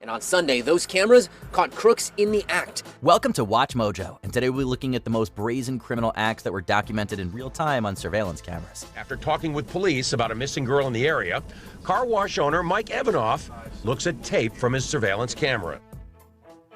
And on Sunday, those cameras caught crooks in the act. Welcome to Watch Mojo, and today we'll be looking at the most brazen criminal acts that were documented in real time on surveillance cameras. After talking with police about a missing girl in the area, car wash owner Mike Evanoff looks at tape from his surveillance camera.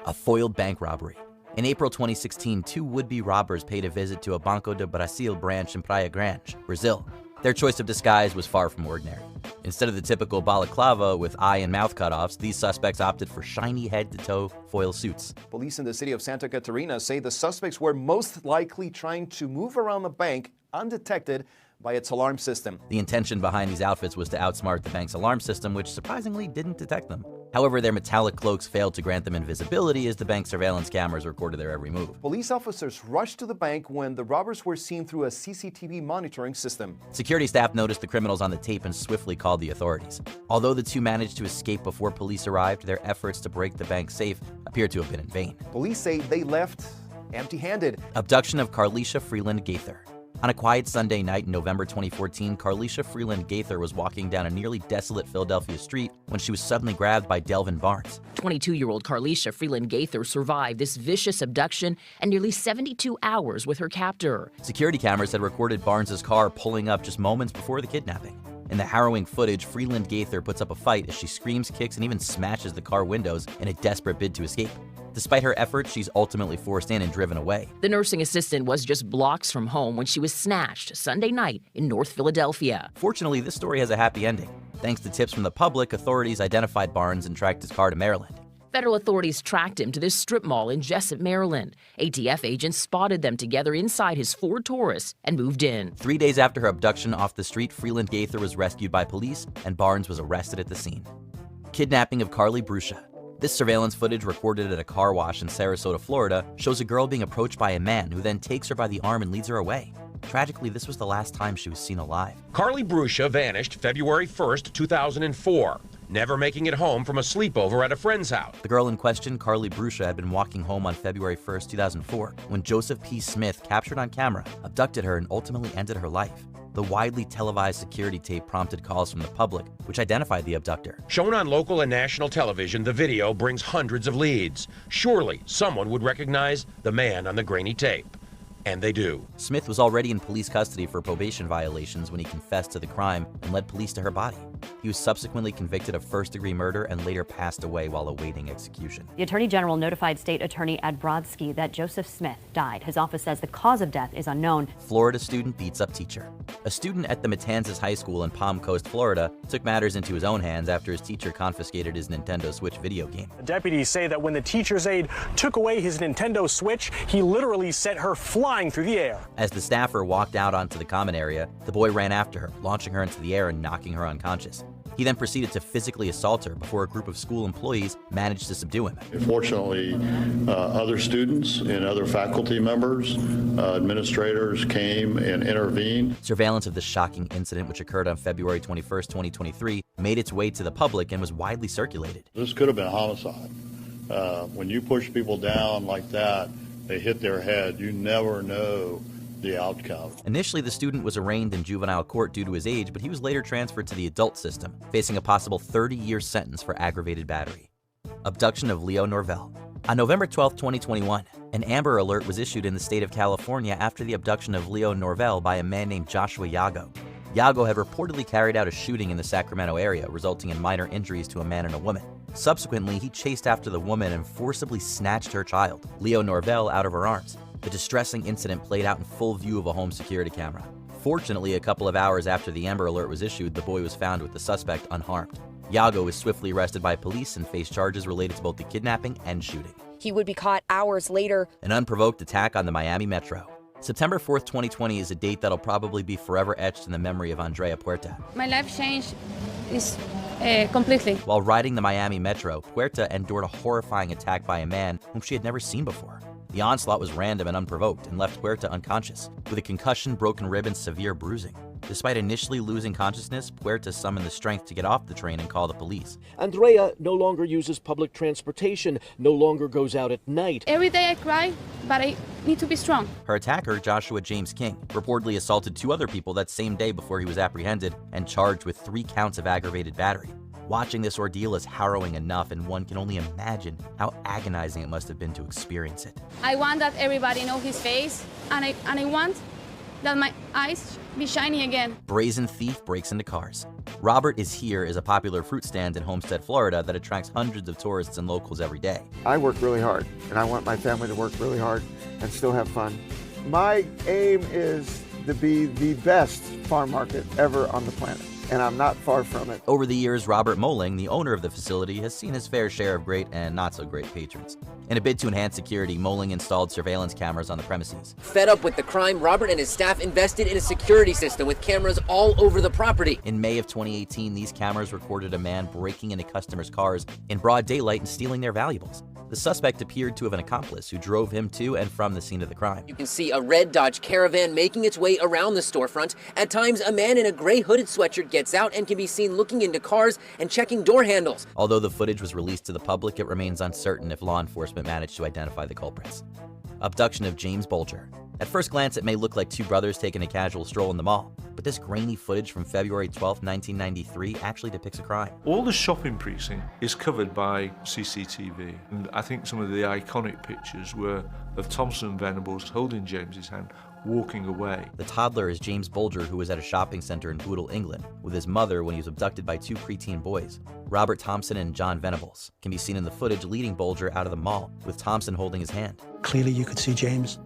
A foiled bank robbery. In April 2016, two would-be robbers paid a visit to a Banco do Brasil branch in Praia Grande, Brazil. Their choice of disguise was far from ordinary. Instead of the typical balaclava with eye and mouth cutoffs, these suspects opted for shiny head-to-toe foil suits. Police in the city of Santa Catarina say the suspects were most likely trying to move around the bank undetected by its alarm system. The intention behind these outfits was to outsmart the bank's alarm system, which surprisingly didn't detect them. However, their metallic cloaks failed to grant them invisibility as the bank's surveillance cameras recorded their every move. Police officers rushed to the bank when the robbers were seen through a CCTV monitoring system. Security staff noticed the criminals on the tape and swiftly called the authorities. Although the two managed to escape before police arrived, their efforts to break the bank safe appear to have been in vain. Police say they left empty-handed. Abduction of Carlisha Freeland Gaither. On a quiet Sunday night in November 2014, Carlisha Freeland Gaither was walking down a nearly desolate Philadelphia street when she was suddenly grabbed by Delvin Barnes. 22-year-old Carlisha Freeland Gaither survived this vicious abduction and nearly 72 hours with her captor. Security cameras had recorded Barnes' car pulling up just moments before the kidnapping. In the harrowing footage, Freeland Gaither puts up a fight as she screams, kicks, and even smashes the car windows in a desperate bid to escape. Despite her efforts, she's ultimately forced in and driven away. The nursing assistant was just blocks from home when she was snatched Sunday night in North Philadelphia. Fortunately, this story has a happy ending. Thanks to tips from the public, authorities identified Barnes and tracked his car to Maryland. Federal authorities tracked him to this strip mall in Jessup, Maryland. ATF agents spotted them together inside his Ford Taurus and moved in. 3 days after her abduction off the street, Freeland Gaither was rescued by police and Barnes was arrested at the scene. Kidnapping of Carly Bruscia. This surveillance footage recorded at a car wash in Sarasota, Florida, shows a girl being approached by a man who then takes her by the arm and leads her away. Tragically, this was the last time she was seen alive. Carly Bruscia vanished February 1st, 2004, never making it home from a sleepover at a friend's house. The girl in question, Carly Bruscia, had been walking home on February 1st, 2004, when Joseph P. Smith, captured on camera, abducted her and ultimately ended her life. The widely televised security tape prompted calls from the public, which identified the abductor. Shown on local and national television, the video brings hundreds of leads. Surely someone would recognize the man on the grainy tape. And they do. Smith was already in police custody for probation violations when he confessed to the crime and led police to her body. He was subsequently convicted of first-degree murder and later passed away while awaiting execution. The Attorney General notified State Attorney Ed Brodsky that Joseph Smith died. His office says the cause of death is unknown. Florida student beats up teacher. A student at the Matanzas High School in Palm Coast, Florida, took matters into his own hands after his teacher confiscated his Nintendo Switch video game. Deputies say that when the teacher's aide took away his Nintendo Switch, he literally sent her flying through the air. As the staffer walked out onto the common area, the boy ran after her, launching her into the air and knocking her unconscious. He then proceeded to physically assault her before a group of school employees managed to subdue him. Fortunately, other students and other faculty members, administrators came and intervened. Surveillance of this shocking incident, which occurred on February 21st, 2023, made its way to the public and was widely circulated. This could have been homicide. When you push people down like that, they hit their head, you never know the outcome. Initially, the student was arraigned in juvenile court due to his age, but he was later transferred to the adult system, facing a possible 30-year sentence for aggravated battery. Abduction of Leo Norvell. On November 12, 2021, an Amber Alert was issued in the state of California after the abduction of Leo Norvell by a man named Joshua Yago. Yago had reportedly carried out a shooting in the Sacramento area, resulting in minor injuries to a man and a woman. Subsequently, he chased after the woman and forcibly snatched her child, Leo Norvell, out of her arms. The distressing incident played out in full view of a home security camera. Fortunately, a couple of hours after the Amber Alert was issued, the boy was found with the suspect unharmed. Yago was swiftly arrested by police and faced charges related to both the kidnapping and shooting. He would be caught hours later. An unprovoked attack on the Miami Metro. September 4th, 2020 is a date that'll probably be forever etched in the memory of Andrea Puerta. My life changed completely. While riding the Miami Metro, Puerta endured a horrifying attack by a man whom she had never seen before. The onslaught was random and unprovoked and left Puerta unconscious, with a concussion, broken rib, and severe bruising. Despite initially losing consciousness, Puerta summoned the strength to get off the train and call the police. Andrea no longer uses public transportation, no longer goes out at night. Every day I cry, but I need to be strong. Her attacker, Joshua James King, reportedly assaulted 2 other people that same day before he was apprehended and charged with 3 counts of aggravated battery. Watching this ordeal is harrowing enough, and one can only imagine how agonizing it must have been to experience it. I want that everybody know his face, and I want that my eyes be shiny again. Brazen thief breaks into cars. Robert is Here is a popular fruit stand in Homestead, Florida that attracts hundreds of tourists and locals every day. I work really hard, and I want my family to work really hard and still have fun. My aim is to be the best farm market ever on the planet, and I'm not far from it. Over the years, Robert Moling, the owner of the facility, has seen his fair share of great and not so great patrons. In a bid to enhance security, Moling installed surveillance cameras on the premises. Fed up with the crime, Robert and his staff invested in a security system with cameras all over the property. In May of 2018, these cameras recorded a man breaking into customers' cars in broad daylight and stealing their valuables. The suspect appeared to have an accomplice who drove him to and from the scene of the crime. You can see a red Dodge Caravan making its way around the storefront. At times, a man in a gray hooded sweatshirt gets out and can be seen looking into cars and checking door handles. Although the footage was released to the public, it remains uncertain if law enforcement managed to identify the culprits. Abduction of James Bulger. At first glance, it may look like two brothers taking a casual stroll in the mall, but this grainy footage from February 12, 1993 actually depicts a crime. All the shopping precinct is covered by CCTV, and I think some of the iconic pictures were of Thompson and Venables holding James's hand, walking away. The toddler is James Bulger, who was at a shopping center in Bootle, England, with his mother when he was abducted by two preteen boys. Robert Thompson and John Venables can be seen in the footage leading Bulger out of the mall, with Thompson holding his hand. Clearly you could see James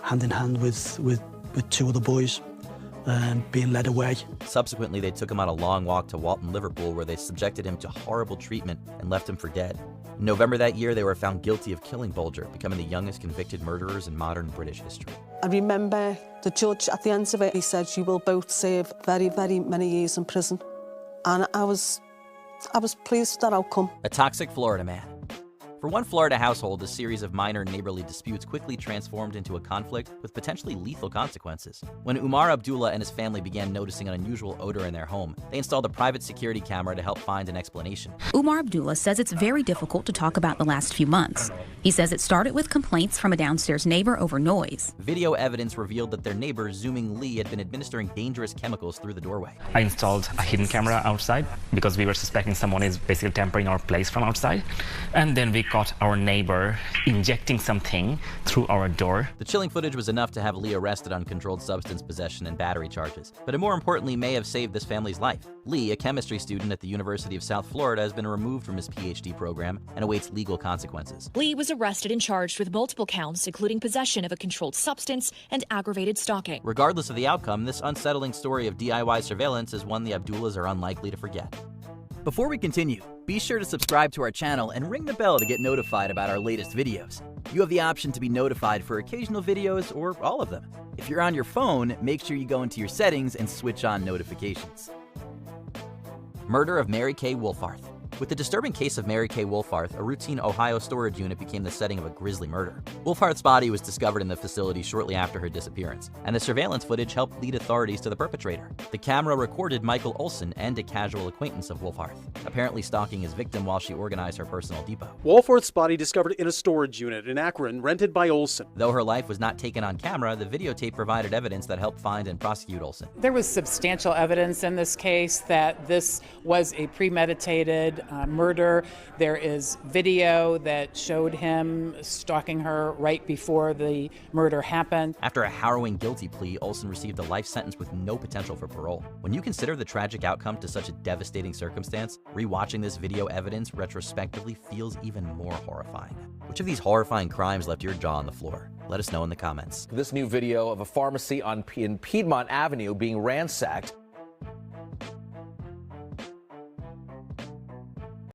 hand in hand with two other boys being led away. Subsequently, they took him on a long walk to Walton, Liverpool, where they subjected him to horrible treatment and left him for dead. In November that year, they were found guilty of killing Bulger, becoming the youngest convicted murderers in modern British history. I remember the judge at the end of it, he said, "You will both serve very, very many years in prison." And I was pleased with that outcome. A toxic Florida man. For one Florida household, a series of minor neighborly disputes quickly transformed into a conflict with potentially lethal consequences. When Umar Abdullah and his family began noticing an unusual odor in their home, they installed a private security camera to help find an explanation. Umar Abdullah says it's very difficult to talk about the last few months. He says it started with complaints from a downstairs neighbor over noise. Video evidence revealed that their neighbor, Zooming Lee, had been administering dangerous chemicals through the doorway. I installed a hidden camera outside because we were suspecting someone is basically tampering our place from outside. And then we caught our neighbor injecting something through our door. The chilling footage was enough to have Lee arrested on controlled substance possession and battery charges, but it more importantly may have saved this family's life. Lee, a chemistry student at the University of South Florida, has been removed from his PhD program and awaits legal consequences. Lee was arrested and charged with multiple counts, including possession of a controlled substance and aggravated stalking. Regardless of the outcome, this unsettling story of DIY surveillance is one the Abdullahs are unlikely to forget. Before we continue, be sure to subscribe to our channel and ring the bell to get notified about our latest videos. You have the option to be notified for occasional videos or all of them. If you're on your phone, make sure you go into your settings and switch on notifications. Murder of Mary Kay Wolfarth. With the disturbing case of Mary Kay Wolfarth, a routine Ohio storage unit became the setting of a grisly murder. Wolfarth's body was discovered in the facility shortly after her disappearance, and the surveillance footage helped lead authorities to the perpetrator. The camera recorded Michael Olson and a casual acquaintance of Wolfarth, apparently stalking his victim while she organized her personal depot. Wolfarth's body discovered in a storage unit in Akron, rented by Olson. Though her life was not taken on camera, the videotape provided evidence that helped find and prosecute Olson. There was substantial evidence in this case that this was a premeditated murder. There is video that showed him stalking her right before the murder happened. After a harrowing guilty plea, Olson received a life sentence with no potential for parole. When you consider the tragic outcome to such a devastating circumstance, rewatching this video evidence retrospectively feels even more horrifying. Which of these horrifying crimes left your jaw on the floor? Let us know in the comments. This new video of a pharmacy in Piedmont Avenue being ransacked